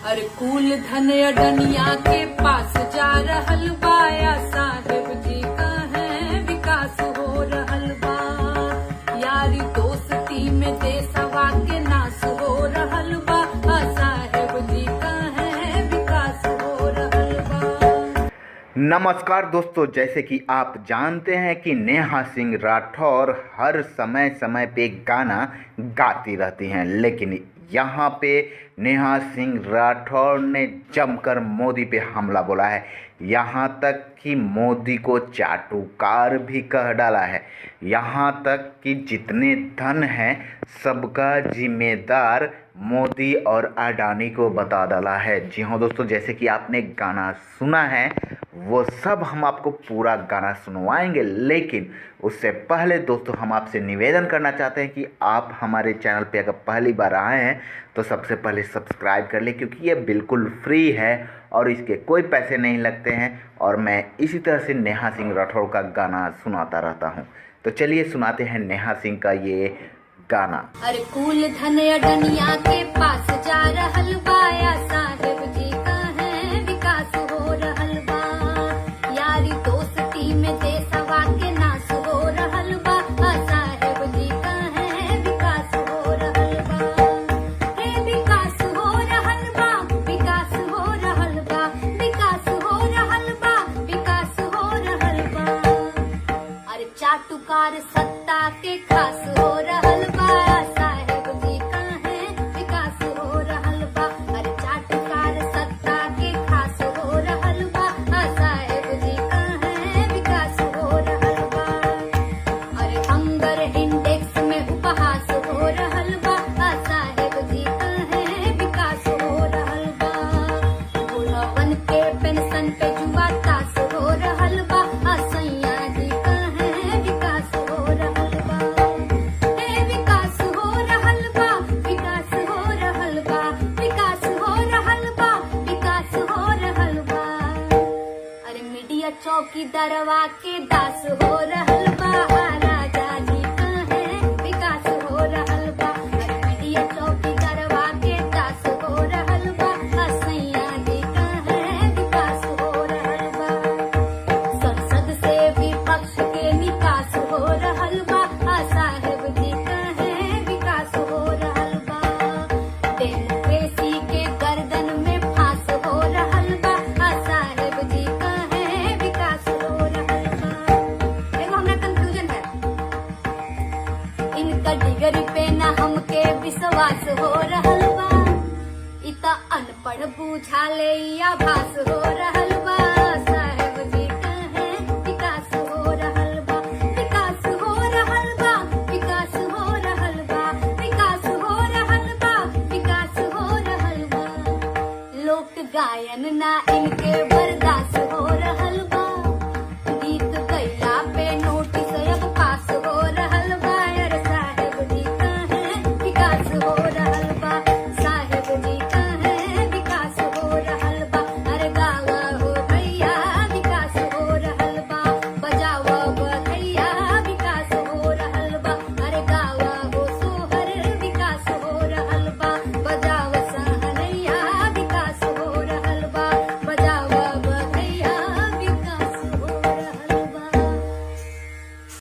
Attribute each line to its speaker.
Speaker 1: अरे कुल धन अडनिया के पास जा रहल बा, या साहेब जी का है विकास हो रहल बा। यारी दोस्ती में देशवा के नाश हो रहल बा, साहेब जी का है विकास हो रहल बा।
Speaker 2: नमस्कार दोस्तों, जैसे कि आप जानते हैं कि नेहा सिंह राठौर हर समय समय पे गाना गाती रहती हैं, लेकिन यहाँ पे नेहा सिंह राठौर ने जमकर मोदी पे हमला बोला है। यहाँ तक कि मोदी को चाटुकार भी कह डाला है। यहाँ तक कि जितने धन हैं सबका जिम्मेदार मोदी और अडानी को बता डाला है। जी हाँ दोस्तों, जैसे कि आपने गाना सुना है वो सब हम आपको पूरा गाना सुनवाएंगे, लेकिन उससे पहले दोस्तों हम आपसे निवेदन करना चाहते हैं कि आप हमारे चैनल पे अगर पहली बार आए हैं तो सबसे पहले सब्सक्राइब कर लें, क्योंकि ये बिल्कुल फ्री है और इसके कोई पैसे नहीं लगते हैं। और मैं इसी तरह से नेहा सिंह राठौर का गाना सुनाता रहता हूँ। तो चलिए सुनाते हैं नेहा सिंह का ये गाना।
Speaker 1: अरे कुल धन अडनिया के पास जा रहल बा, या साहेब जी का है विकास हो रहल बा। यारी दोस्ती में देशवा के नाश हो रहल बा, साहेब जी का है विकास हो रहल बा। हे विकास हो रहल बा, विकास हो रहल बा, विकास हो रहल बा, विकास हो रहल बा। अरे चाटुकार सत्ता के खास हो रहल बा, साहेब जी का है विकास हो रहल बा। अरे चाटुकार सत्ता के खास हो रहल बा, साहेब जी का है विकास हो रहल बा। अरे हंगर इंडेक्स में उपहास हो रहल बा, साहेब जी का है विकास हो रहल बा। बुढ़वन के पेंशन पे जुआ तास हो रहल बा, सैया जी का है विकास हो रहल बा। हे विकास हो रहल बा, विकास हो रहल बा, विकास हो रहल बा, विकास हो रहल बा। अरे मीडिया चौकीदारवा के दास हो रहल बा, राजा जी का है विकास हो रहल बा। अरे मीडिया चौकीदारवा के दास हो रहल बा, सैया जी का है विकास हो रहल बा। संसद से विपक्ष के निकास हो रहल बा, साहेब जी का है विकास हो रहल बा। डेमोक्रेसी के गर्दन में फांस हो रहल बा, साहेब जी का है विकास हो रहल बा। एगो हमरा कंफ्यूजन है, इनका डिगरी पे ना हमके विश्वास हो रहल बा। इता अनपढ़ बुझाले या भास हो रहल बा, साहेब जी का है विकास हो रहल बा। विकास हो रहल बा, विकास हो रहल बा, विकास हो रहल बा, विकास हो रहल बा। लोक गायन ना इनके